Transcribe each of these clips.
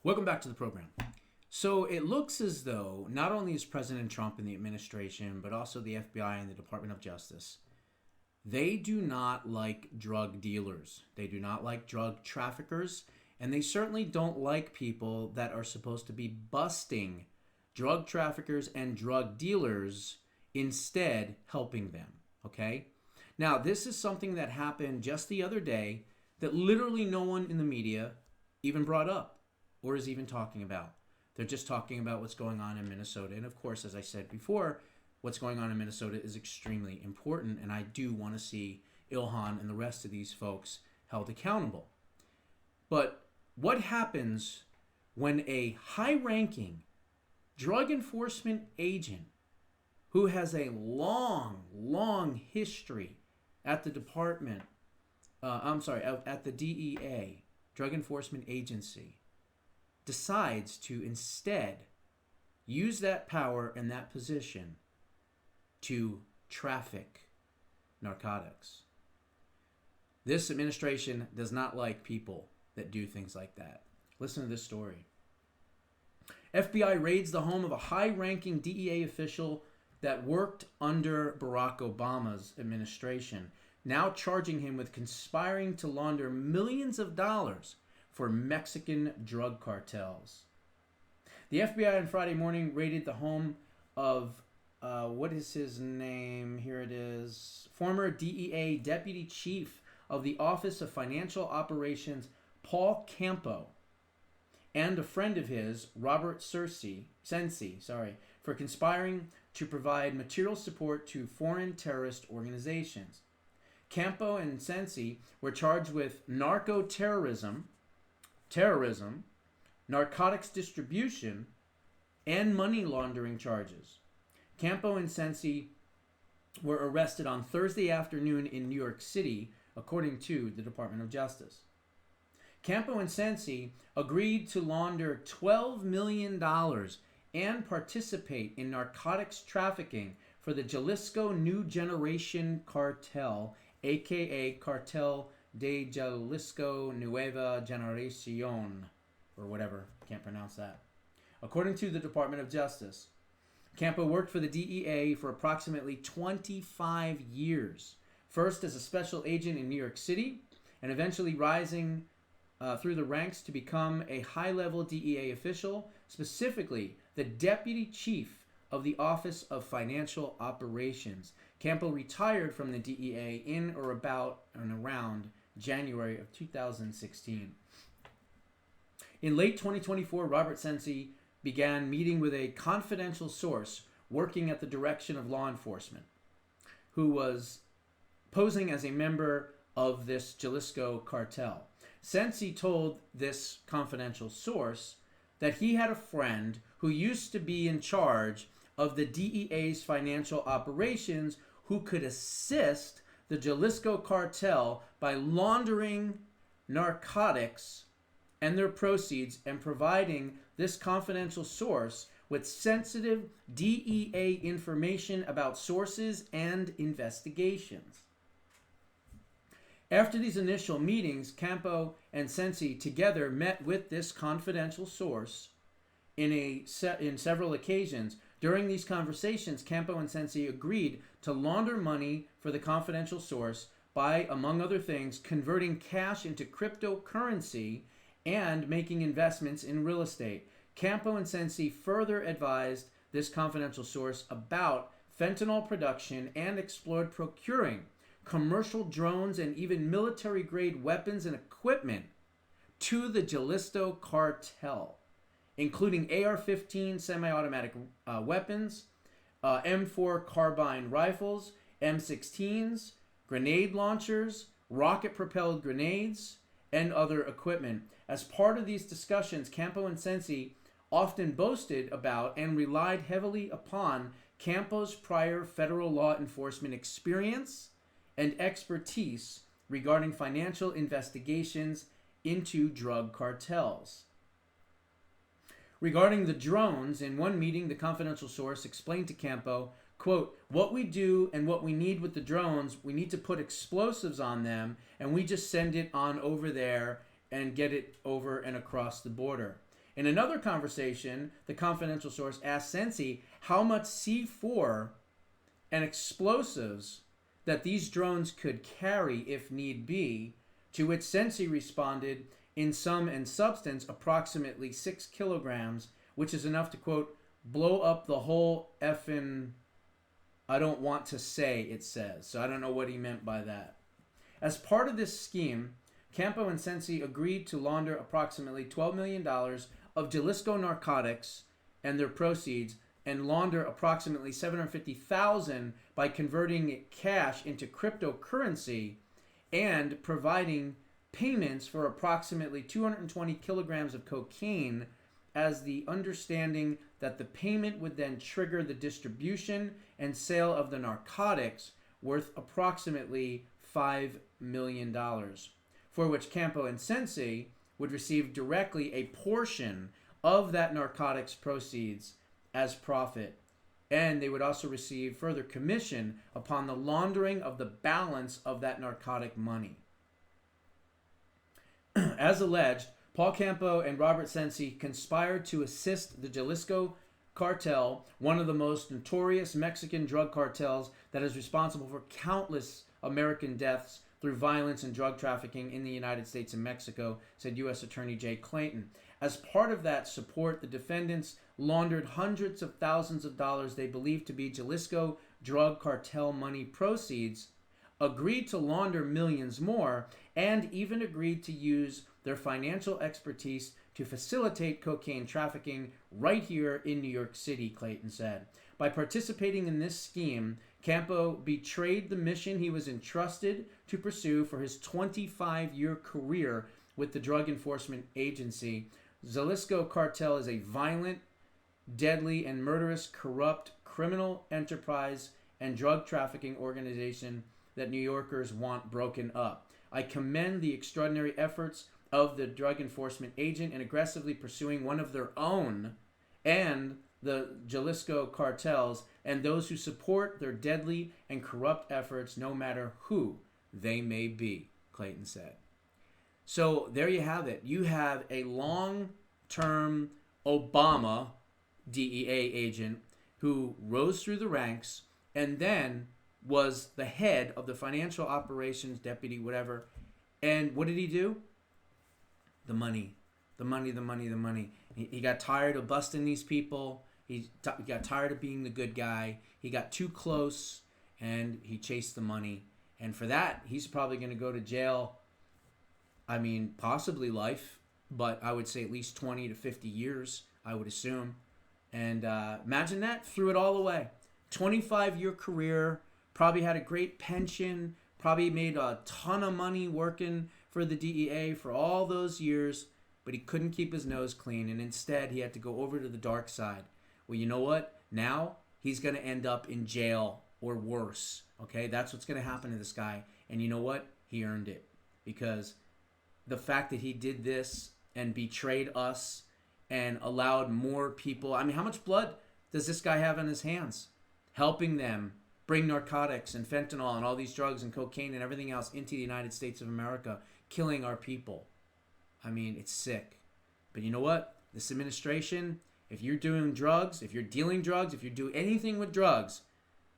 Welcome back to the program. So it looks as though not only is President Trump and the administration, but also the FBI and the Department of Justice, they do not like drug dealers. They do not like drug traffickers. And they certainly don't like people that are supposed to be busting drug traffickers and drug dealers, instead helping them. Okay? Now, this is something that happened just the other day that literally no one in the media even brought up or is even talking about. They're just talking about what's going on in Minnesota. And of course, as I said before, what's going on in Minnesota is extremely important. And I do want to see Ilhan and the rest of these folks held accountable. But what happens when a high-ranking drug enforcement agent who has a long history at the at the DEA, Drug Enforcement Agency, decides to instead use that power and that position to traffic narcotics? This administration does not like people that do things like that. Listen to this story. FBI raids the home of a high-ranking DEA official that worked under Barack Obama's administration, now charging him with conspiring to launder millions of dollars for Mexican drug cartels. The FBI on Friday morning raided the home of, what is his name? Here it is. Former DEA Deputy Chief of the Office of Financial Operations, Paul Campo, and a friend of his, Robert Sensi, for conspiring to provide material support to foreign terrorist organizations. Campo and Sensi were charged with narco-terrorism, narcotics distribution, and money laundering charges. Campo and Sensi were arrested on Thursday afternoon in New York City, according to the Department of Justice. Campo and Sensi agreed to launder $12 million and participate in narcotics trafficking for the Jalisco New Generation Cartel, aka Cartel de Jalisco Nueva Generacion, or whatever, can't pronounce that. According to the Department of Justice, Campo worked for the DEA for approximately 25 years, first as a special agent in New York City, and eventually rising through the ranks to become a high-level DEA official, specifically the Deputy Chief of the Office of Financial Operations. Campo retired from the DEA in or about and around January of 2016. In late 2024, Robert Sensi began meeting with a confidential source working at the direction of law enforcement, who was posing as a member of this Jalisco cartel. Sensi told this confidential source that he had a friend who used to be in charge of the DEA's financial operations who could assist the Jalisco cartel by laundering narcotics and their proceeds and providing this confidential source with sensitive DEA information about sources and investigations. After these initial meetings, Campo and Sensi together met with this confidential source in several occasions. During these conversations, Campo and Sensi agreed to launder money for the confidential source by, among other things, converting cash into cryptocurrency and making investments in real estate. Campo and Sensi further advised this confidential source about fentanyl production and explored procuring commercial drones and even military-grade weapons and equipment to the Jalisco cartel, including AR-15 semi-automatic weapons, M4 carbine rifles, M16s, grenade launchers, rocket-propelled grenades, and other equipment. As part of these discussions, Campo and Sensi often boasted about and relied heavily upon Campo's prior federal law enforcement experience and expertise regarding financial investigations into drug cartels. Regarding the drones, in one meeting, the confidential source explained to Campo, quote, "What we do and what we need with the drones, we need to put explosives on them, and we just send it on over there and get it over and across the border. In another conversation, the confidential source asked Sensi how much C4 and explosives that these drones could carry if need be, to which Sensi responded, in sum and substance, approximately 6 kilograms, which is enough to, quote, blow up the whole effing, I don't want to say, it says. So I don't know what he meant by that. As part of this scheme, Campo and Sensi agreed to launder approximately $12 million of Jalisco narcotics and their proceeds, and launder approximately $750,000 by converting cash into cryptocurrency and providing payments for approximately 220 kilograms of cocaine, as the understanding that the payment would then trigger the distribution and sale of the narcotics worth approximately $5 million, for which Campo and Sensi would receive directly a portion of that narcotics proceeds as profit, and they would also receive further commission upon the laundering of the balance of that narcotic money. As alleged, Paul Campo and Robert Sensi conspired to assist the Jalisco Cartel, one of the most notorious Mexican drug cartels that is responsible for countless American deaths through violence and drug trafficking in the United States and Mexico, said U.S. Attorney Jay Clayton. As part of that support, the defendants laundered hundreds of thousands of dollars they believed to be Jalisco drug cartel money proceeds, agreed to launder millions more, and even agreed to use their financial expertise to facilitate cocaine trafficking right here in New York City, Clayton said. By participating in this scheme, Campo betrayed the mission he was entrusted to pursue for his 25-year career with the Drug Enforcement Agency. Jalisco Cartel is a violent, deadly, and murderous, corrupt criminal enterprise and drug trafficking organization that New Yorkers want broken up. I commend the extraordinary efforts of the drug enforcement agent in aggressively pursuing one of their own and the Jalisco cartels and those who support their deadly and corrupt efforts, no matter who they may be, Clayton said. So there you have it. You have a long-term Obama DEA agent who rose through the ranks and then was the head of the financial operations deputy, whatever. And what did he do? The money. He got tired of busting these people. He got tired of being the good guy. He got too close, and he chased the money. And for that, he's probably going to go to jail. I mean, possibly life, but I would say at least 20 to 50 years, I would assume. And imagine that, threw it all away. 25-year career, probably had a great pension, probably made a ton of money working for the DEA for all those years, but he couldn't keep his nose clean, and instead he had to go over to the dark side. Well, you know what? Now he's going to end up in jail or worse, okay? That's what's going to happen to this guy, and you know what? He earned it, because the fact that he did this and betrayed us and allowed more people, I mean, how much blood does this guy have on his hands? Helping them bring narcotics and fentanyl and all these drugs and cocaine and everything else into the United States of America, killing our people. I mean, it's sick. But you know what? This administration, if you're doing drugs, if you're dealing drugs, if you do anything with drugs,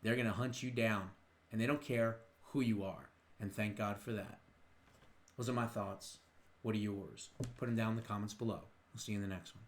they're going to hunt you down. And they don't care who you are. And thank God for that. Those are my thoughts. What are yours? Put them down in the comments below. We'll see you in the next one.